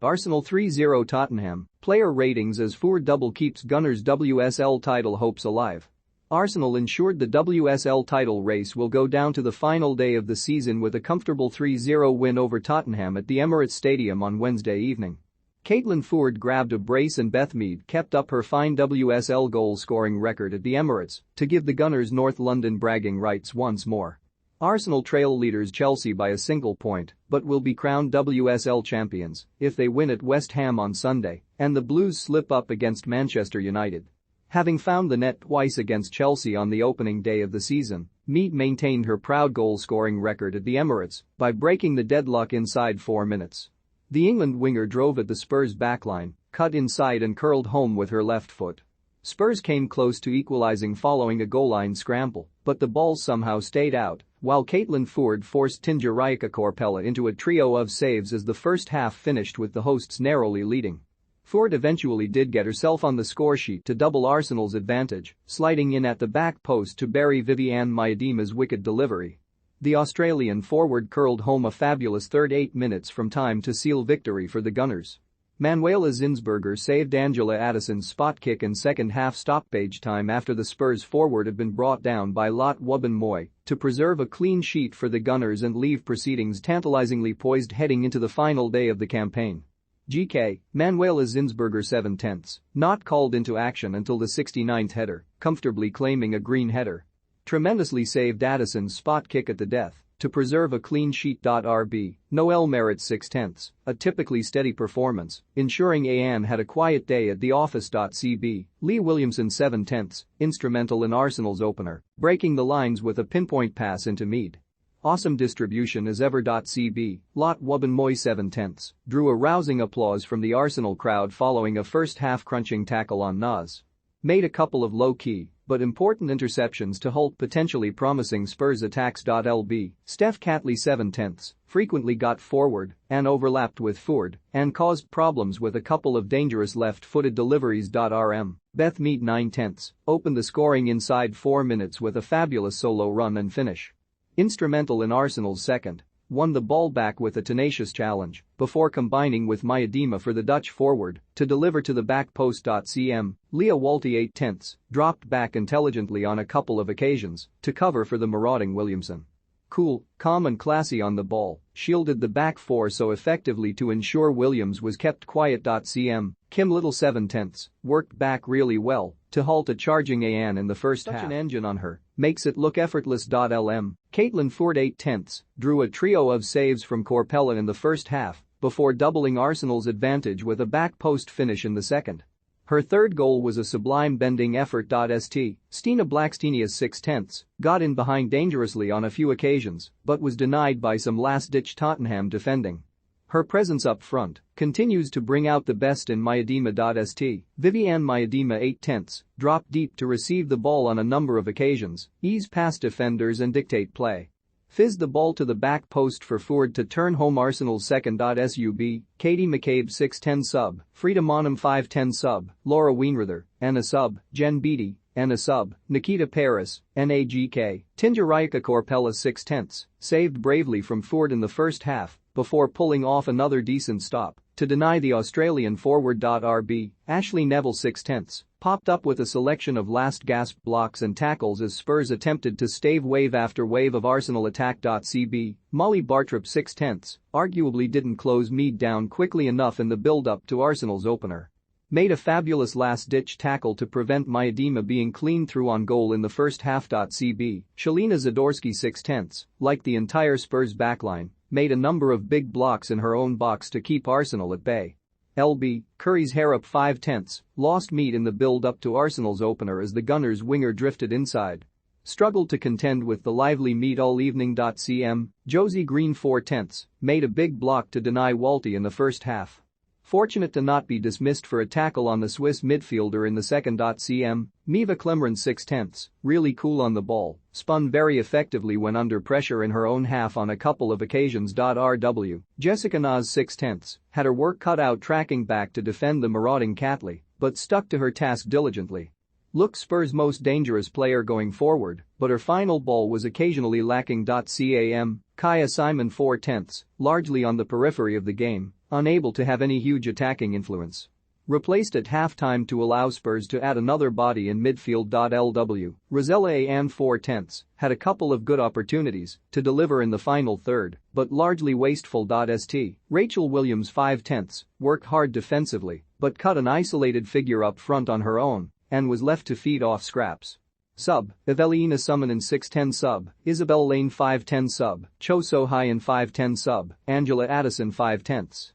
Arsenal 3-0 Tottenham, player ratings as Foord double keeps Gunners WSL title hopes alive. Arsenal ensured the WSL title race will go down to the final day of the season with a comfortable 3-0 win over Tottenham at the Emirates Stadium on Wednesday evening. Caitlin Foord grabbed a brace and Beth Mead kept up her fine WSL goal-scoring record at the Emirates to give the Gunners North London bragging rights once more. Arsenal trail leaders Chelsea by a single point but will be crowned WSL champions if they win at West Ham on Sunday and the Blues slip up against Manchester United. Having found the net twice against Chelsea on the opening day of the season, Mead maintained her proud goal-scoring record at the Emirates by breaking the deadlock inside 4 minutes. The England winger drove at the Spurs backline, cut inside and curled home with her left foot. Spurs came close to equalizing following a goal-line scramble, but the ball somehow stayed out, while Caitlin Foord forced Tinja Korpela into a trio of saves as the first half finished with the hosts narrowly leading. Foord eventually did get herself on the scoresheet to double Arsenal's advantage, sliding in at the back post to bury Vivianne Miedema's wicked delivery. The Australian forward curled home a fabulous 38 minutes from time to seal victory for the Gunners. Manuela Zinsberger saved Angela Addison's spot kick in second-half stoppage time after the Spurs forward had been brought down by Lot Wubben-Moy to preserve a clean sheet for the Gunners and leave proceedings tantalizingly poised heading into the final day of the campaign. GK, Manuela Zinsberger 7/10, not called into action until the 69th header, comfortably claiming a green header. Tremendously saved Addison's spot kick at the death to preserve a clean sheet. RB, Noel Merritt 6/10, a typically steady performance, ensuring Anne had a quiet day at the office. CB, Lee Williamson 7/10, instrumental in Arsenal's opener, breaking the lines with a pinpoint pass into Mead. Awesome distribution as ever. CB, Lot Wubben-Moy 7/10, drew a rousing applause from the Arsenal crowd following a first-half crunching tackle on Nas. Made a couple of low-key but important interceptions to halt potentially promising Spurs attacks. LB, Steph Catley 7/10, frequently got forward and overlapped with Foord and caused problems with a couple of dangerous left-footed deliveries. RM, Beth Mead 9/10, opened the scoring inside 4 minutes with a fabulous solo run and finish. Instrumental in Arsenal's second, won the ball back with a tenacious challenge before combining with Miedema for the Dutch forward to deliver to the back post. CM, Leah Walty 8/10, dropped back intelligently on a couple of occasions to cover for the marauding Williamson. Cool, calm and classy on the ball, shielded the back four so effectively to ensure Williams was kept quiet. CM, Kim Little 7/10, worked back really well to halt a charging Anne in the first half. Such an engine on her, makes it look effortless. LM, Caitlin Foord 8/10, drew a trio of saves from Korpela in the first half before doubling Arsenal's advantage with a back post finish in the second. Her third goal was a sublime bending effort. Stina Blackstenius 6/10, got in behind dangerously on a few occasions but was denied by some last-ditch Tottenham defending. Her presence up front continues to bring out the best in Miedema. Vivianne Miedema 8/10, dropped deep to receive the ball on a number of occasions, ease past defenders and dictate play. Fizzed the ball to the back post for Foord to turn home Arsenal's second. Sub, Katie McCabe 6/10 sub, Frida Monham 5/10 sub, Laura Weinrother, and a sub, Jen Beattie, and a sub, Nikita Paris, NAGK, Tinja Korpela 6/10, saved bravely from Foord in the first half before pulling off another decent stop to deny the Australian forward. RB, Ashley Neville 6/10, popped up with a selection of last-gasp blocks and tackles as Spurs attempted to stave wave after wave of Arsenal attack. CB, Molly Bartrop 6/10, arguably didn't close Mead down quickly enough in the build-up to Arsenal's opener. Made a fabulous last-ditch tackle to prevent Miedema being clean through on goal in the first half. CB, Shalina Zadorsky 6/10, like the entire Spurs backline, made a number of big blocks in her own box to keep Arsenal at bay. LB, Curry's Harrop 5/10, lost Mead in the build-up to Arsenal's opener as the Gunners winger drifted inside. Struggled to contend with the lively Mead all evening. CM, Josie Green 4/10, made a big block to deny Walty in the first half. Fortunate to not be dismissed for a tackle on the Swiss midfielder in the second. CM, Miva Klemren 6/10, really cool on the ball, spun very effectively when under pressure in her own half on a couple of occasions. RW, Jessica Nas 6/10, had her work cut out tracking back to defend the marauding Catley, but stuck to her task diligently. Looked Spurs' most dangerous player going forward, but her final ball was occasionally lacking. CAM, Kaya Simon 4/10, largely on the periphery of the game, unable to have any huge attacking influence. Replaced at halftime to allow Spurs to add another body in midfield. LW, Rosella and 4/10 had a couple of good opportunities to deliver in the final third, but largely wasteful. St. Rachel Williams 5/10 worked hard defensively but cut an isolated figure up front on her own and was left to feed off scraps. Sub, Evelina Summonen 6/10 sub, Isabel Lane 5/10 sub, Cho So Hyan 5/10 sub, Angela Addison 5/10.